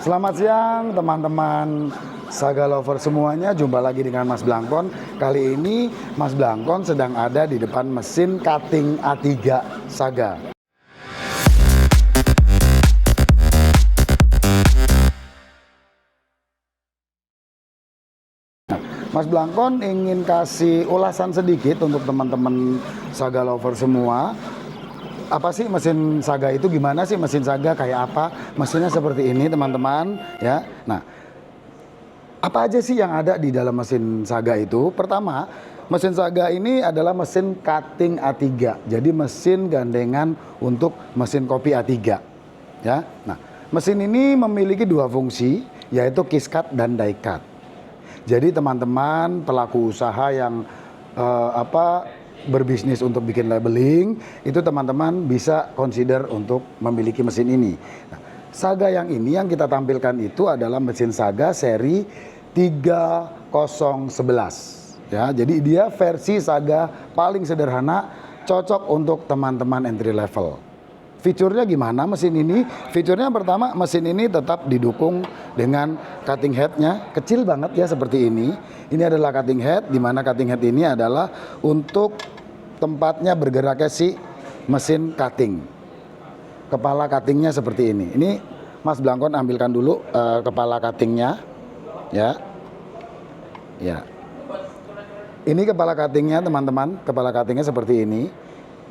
Selamat siang teman-teman Saga Lover semuanya, jumpa lagi dengan Mas Blangkon. Kali ini Mas Blangkon sedang ada di depan mesin cutting A3 Saga. Mas Blangkon ingin kasih ulasan sedikit untuk teman-teman Saga Lover semua. Apa sih mesin Saga itu, gimana sih mesin Saga, kayak apa mesinnya, seperti ini teman-teman ya. Nah, apa aja sih yang ada di dalam mesin Saga itu? Pertama, mesin Saga ini adalah mesin cutting A3, jadi mesin gandengan untuk mesin kopi A3 ya. Nah, mesin ini memiliki dua fungsi, yaitu kiss cut dan die cut. Jadi teman-teman pelaku usaha yang berbisnis untuk bikin labeling, itu teman-teman bisa consider untuk memiliki mesin ini. Nah, Saga yang ini yang kita tampilkan itu adalah mesin Saga seri 3011 ya. Jadi dia versi Saga paling sederhana, cocok untuk teman-teman entry level. Fiturnya gimana mesin ini? Fiturnya yang pertama, mesin ini tetap didukung dengan cutting headnya, kecil banget ya seperti ini. Ini adalah cutting head, di mana cutting head ini adalah untuk tempatnya bergeraknya si mesin cutting. Kepala cuttingnya seperti ini. Ini Mas Blangkon ambilkan dulu kepala cuttingnya, ya. Ya. Ini kepala cuttingnya teman-teman. Kepala cuttingnya seperti ini.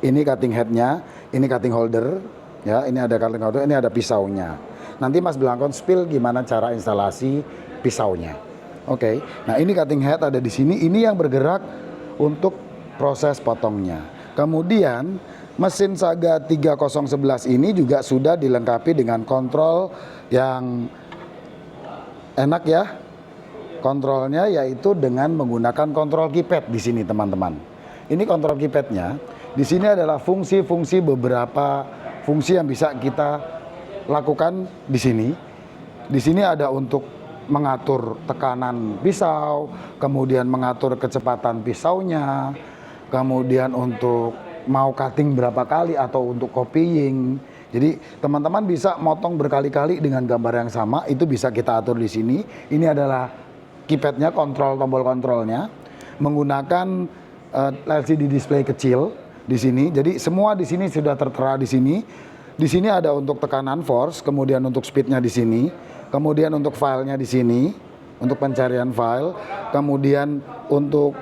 Ini cutting headnya. Ini cutting holder. Ya. Ini ada cutting holder. Ini ada pisaunya. Nanti Mas Blangkon spill gimana cara instalasi pisaunya. Oke. Nah, ini cutting head ada di sini. Ini yang bergerak untuk proses potongnya. Kemudian mesin Saga 3011 ini juga sudah dilengkapi dengan kontrol yang enak ya. Kontrolnya yaitu dengan menggunakan kontrol keypad di sini teman-teman. Ini kontrol keypadnya. Di sini adalah fungsi-fungsi, beberapa fungsi yang bisa kita lakukan di sini. Di sini ada untuk mengatur tekanan pisau, kemudian mengatur kecepatan pisaunya, kemudian untuk mau cutting berapa kali atau untuk copying. Jadi teman-teman bisa motong berkali-kali dengan gambar yang sama, itu bisa kita atur di sini. Ini adalah keypadnya, kontrol tombol kontrolnya, menggunakan LCD display kecil di sini. Jadi semua di sini sudah tertera di sini. Di sini ada untuk tekanan force, kemudian untuk speednya di sini, kemudian untuk filenya di sini, untuk pencarian file, kemudian untuk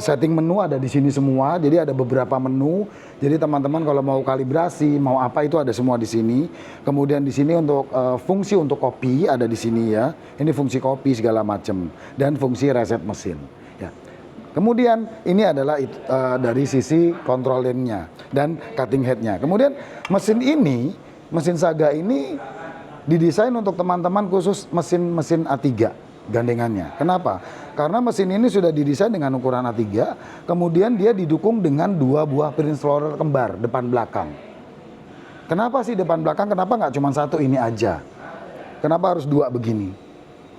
setting menu ada di sini semua. Jadi ada beberapa menu. Jadi teman-teman kalau mau kalibrasi, mau apa, itu ada semua di sini. Kemudian di sini untuk fungsi untuk copy ada di sini ya. Ini fungsi copy segala macam, dan fungsi reset mesin. Ya. Kemudian ini adalah dari sisi controlling-nya dan cutting head-nya. Kemudian mesin ini, mesin Saga ini didesain untuk teman-teman khusus mesin A3 gandengannya. Kenapa? Karena mesin ini sudah didesain dengan ukuran A3, kemudian dia didukung dengan dua buah Prince roller kembar depan belakang. Kenapa sih depan belakang? Kenapa nggak cuma satu ini aja? Kenapa harus dua begini?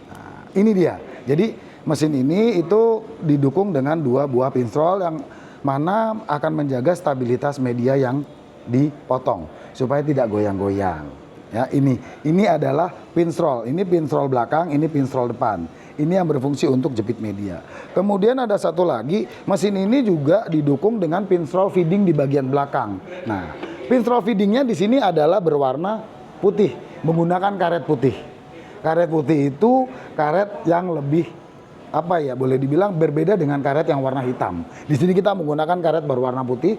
Nah, ini dia. Jadi mesin ini itu didukung dengan dua buah pinstrol yang mana akan menjaga stabilitas media yang dipotong supaya tidak goyang-goyang. Ya, ini adalah pinstrol. Ini pinstrol belakang, ini pinstrol depan. Ini yang berfungsi untuk jepit media. Kemudian ada satu lagi, mesin ini juga didukung dengan pinstrol feeding di bagian belakang. Nah, pinstrol feedingnya di sini adalah berwarna putih, menggunakan karet putih. Karet putih itu karet yang lebih boleh dibilang berbeda dengan karet yang warna hitam. Di sini kita menggunakan karet berwarna putih.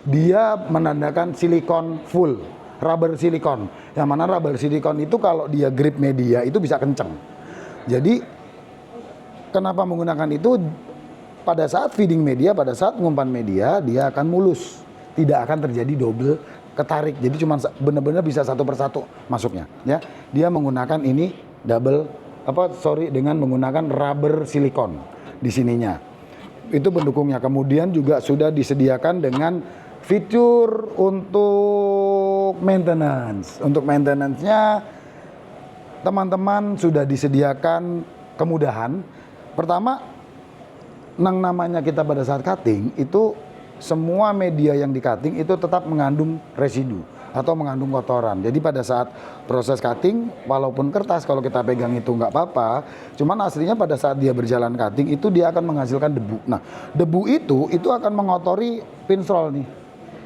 Dia menandakan silikon full, rubber silikon. Yang mana rubber silikon itu kalau dia grip media itu bisa kenceng. Jadi kenapa menggunakan itu? Pada saat feeding media, pada saat ngumpan media, dia akan mulus, tidak akan terjadi double ketarik. Jadi cuma benar-benar bisa satu persatu masuknya. Ya, dia menggunakan ini dengan menggunakan rubber silikon di sininya. Itu pendukungnya. Kemudian juga sudah disediakan dengan fitur untuk maintenance. Untuk maintenance-nya teman-teman sudah disediakan kemudahan. Pertama, namanya kita pada saat cutting itu semua media yang di cutting itu tetap mengandung residu. atau mengandung kotoran. Jadi pada saat proses cutting, walaupun kertas kalau kita pegang itu nggak apa-apa, cuman aslinya pada saat dia berjalan cutting itu dia akan menghasilkan debu. Nah, debu itu akan mengotori pinroll nih.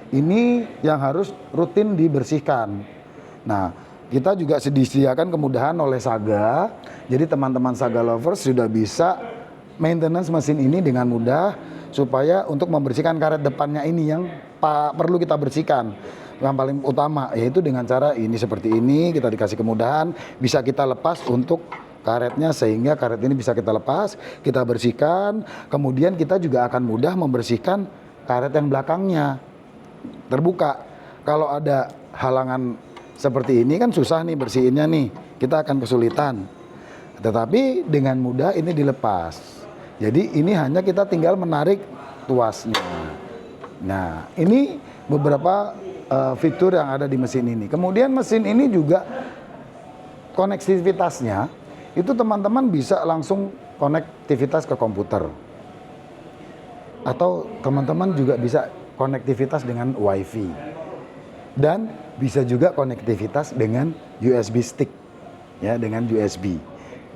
Ini yang harus rutin dibersihkan. Nah, kita juga disediakan kemudahan oleh Saga. Jadi teman-teman Saga lovers sudah bisa maintenance mesin ini dengan mudah supaya untuk membersihkan karet depannya ini yang perlu kita bersihkan. Yang paling utama yaitu dengan cara ini seperti ini, kita dikasih kemudahan, bisa kita lepas untuk karetnya sehingga karet ini bisa kita lepas, kita bersihkan, kemudian kita juga akan mudah membersihkan karet yang belakangnya terbuka. Kalau ada halangan seperti ini kan susah nih bersihinnya nih, kita akan kesulitan. Tetapi dengan mudah ini dilepas. Jadi ini hanya kita tinggal menarik tuasnya. Nah, ini beberapa fitur yang ada di mesin ini. Kemudian mesin ini juga konektivitasnya itu teman-teman bisa langsung konektivitas ke komputer. Atau teman-teman juga bisa konektivitas dengan WiFi. Dan bisa juga konektivitas dengan USB stick. Ya, dengan USB.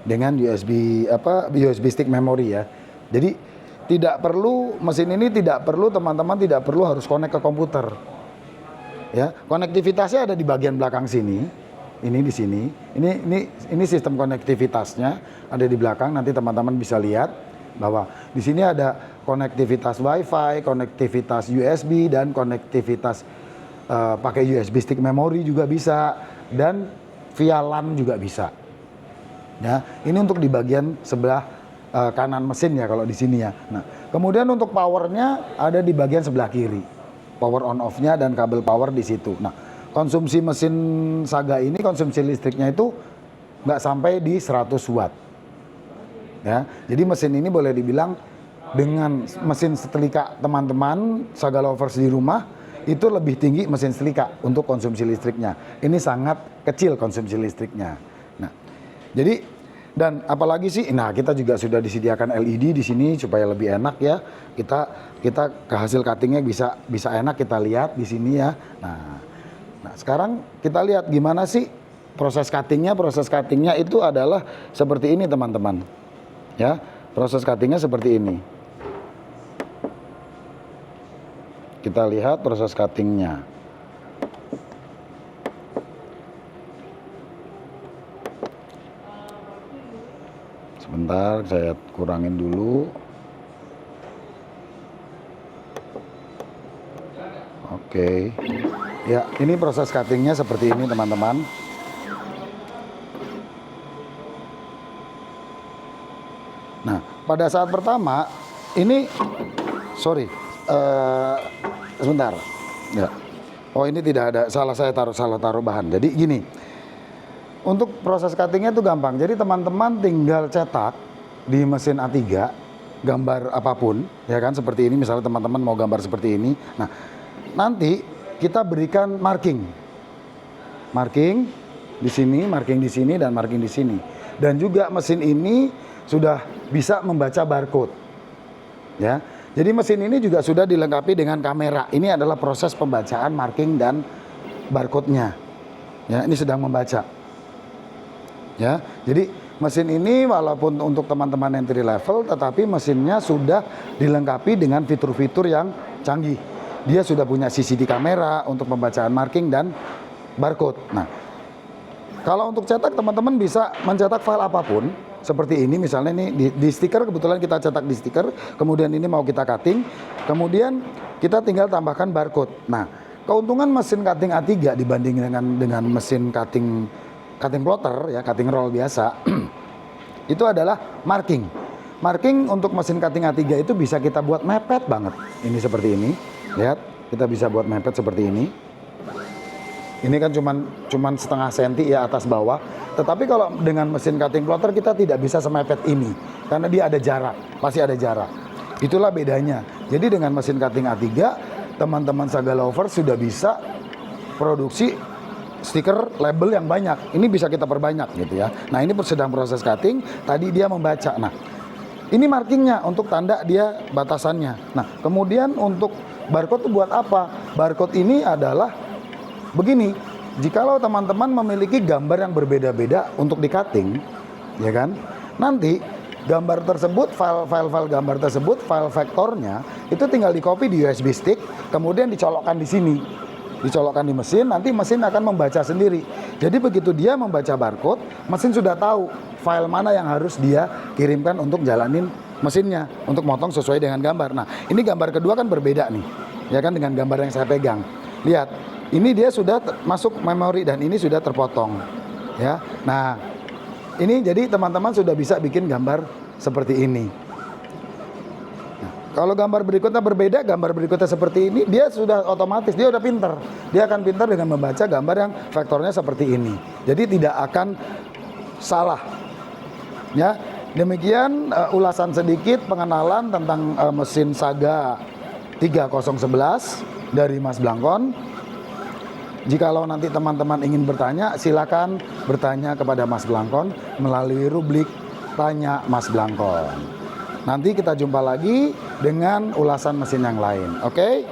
Dengan USB stick memory ya. Jadi tidak perlu, mesin ini tidak perlu, teman-teman tidak perlu harus konek ke komputer. Ya, konektivitasnya ada di bagian belakang sini. Ini di sini. Ini sistem konektivitasnya ada di belakang. Nanti teman-teman bisa lihat bahwa di sini ada konektivitas WiFi, konektivitas USB dan konektivitas pakai USB stick memory juga bisa dan via LAN juga bisa. Ya, ini untuk di bagian sebelah kanan mesin ya kalau di sini ya. Nah, kemudian untuk powernya ada di bagian sebelah kiri. Power on off-nya dan kabel power di situ. Nah, konsumsi mesin Saga ini konsumsi listriknya itu nggak sampai di 100 watt. Ya, jadi mesin ini boleh dibilang dengan mesin setrika teman-teman Saga lovers di rumah itu lebih tinggi mesin setrika untuk konsumsi listriknya. Ini sangat kecil konsumsi listriknya. Nah, jadi dan apalagi sih, nah kita juga sudah disediakan LED di sini supaya lebih enak ya. Kita ke hasil cuttingnya bisa enak kita lihat di sini ya. Nah sekarang kita lihat gimana sih proses cuttingnya. Proses cuttingnya itu adalah seperti ini teman-teman. Ya, proses cuttingnya seperti ini. Kita lihat proses cuttingnya. Sebentar, saya kurangin dulu. Oke. Ya, ini proses cuttingnya seperti ini teman-teman. Nah, pada saat pertama, ini, sorry, sebentar. Ya. Oh, ini tidak ada, salah taruh bahan. Jadi gini. Untuk proses cuttingnya itu gampang. Jadi teman-teman tinggal cetak di mesin A3 gambar apapun, ya kan seperti ini. Misalnya teman-teman mau gambar seperti ini. Nah, nanti kita berikan marking di sini, marking di sini, dan marking di sini. Dan juga mesin ini sudah bisa membaca barcode. Ya, jadi mesin ini juga sudah dilengkapi dengan kamera. Ini adalah proses pembacaan marking dan barcode-nya. Ya, ini sedang membaca. Ya, jadi mesin ini walaupun untuk teman-teman entry level, tetapi mesinnya sudah dilengkapi dengan fitur-fitur yang canggih. Dia sudah punya CCD kamera untuk pembacaan marking dan barcode. Nah, kalau untuk cetak teman-teman bisa mencetak file apapun seperti ini. Misalnya ini di stiker, kebetulan kita cetak di stiker. Kemudian ini mau kita cutting. Kemudian kita tinggal tambahkan barcode. Nah, keuntungan mesin cutting A3 dibanding dengan mesin cutting plotter ya, cutting roll biasa itu adalah marking. Marking untuk mesin cutting A3 itu bisa kita buat mepet banget. Ini seperti ini. Lihat, kita bisa buat mepet seperti ini. Ini kan cuman setengah senti ya atas bawah. Tetapi kalau dengan mesin cutting plotter kita tidak bisa semepet ini karena dia ada jarak, pasti ada jarak. Itulah bedanya. Jadi dengan mesin cutting A3, teman-teman Saga lovers sudah bisa produksi stiker label yang banyak. Ini bisa kita perbanyak gitu ya. Nah, ini sedang proses cutting, tadi dia membaca. Nah, ini markingnya untuk tanda dia batasannya. Nah, kemudian untuk barcode itu buat apa? Barcode ini adalah begini, jikalau teman-teman memiliki gambar yang berbeda-beda untuk di cutting, ya kan, nanti gambar tersebut, file gambar tersebut, file vektornya itu tinggal di copy di USB stick, kemudian dicolokkan di sini, dicolokkan di mesin, nanti mesin akan membaca sendiri. Jadi begitu dia membaca barcode, mesin sudah tahu file mana yang harus dia kirimkan untuk jalanin mesinnya, untuk motong sesuai dengan gambar. Nah, ini gambar kedua kan berbeda nih, ya kan, dengan gambar yang saya pegang. Lihat, ini dia sudah masuk memori dan ini sudah terpotong, ya. Nah, ini jadi teman-teman sudah bisa bikin gambar seperti ini. Nah, kalau gambar berikutnya berbeda, gambar berikutnya seperti ini, dia sudah otomatis, dia udah pinter. Dia akan pintar dengan membaca gambar yang vektornya seperti ini. Jadi tidak akan salah. Ya, demikian ulasan sedikit pengenalan tentang mesin Saga 3011 dari Mas Blangkon. Jikalau nanti teman-teman ingin bertanya, silakan bertanya kepada Mas Blangkon melalui rubrik Tanya Mas Blangkon. Nanti kita jumpa lagi dengan ulasan mesin yang lain. Oke?